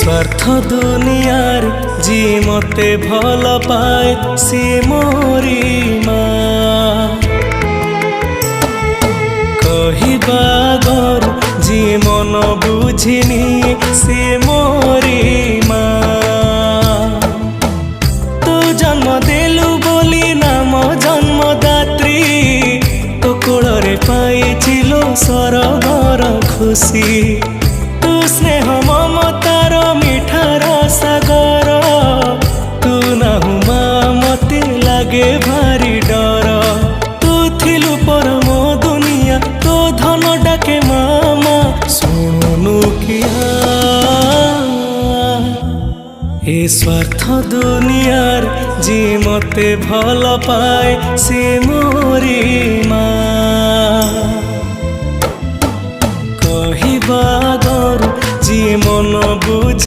स्वार्थ दुनियार जी मते भल पाए सी मोरी माँ कहिबा गरु जी मन बुझिनी सी मोरी माँ तू जन्म देलु बोली नाम जन्मदात्री तो कोଳରେ पाइचिलो सरगर खुशी तू स्नेह ममतार मिठार सागर तू नाहु माँ मते लागे भारी डर तू थिलु परम दुनिया तो धन डाके मामा शुणुनु किया ए स्वार्थ दुनियार जी मते भल पाए से मोरी माँ कहिबा गरु जी मन बुझ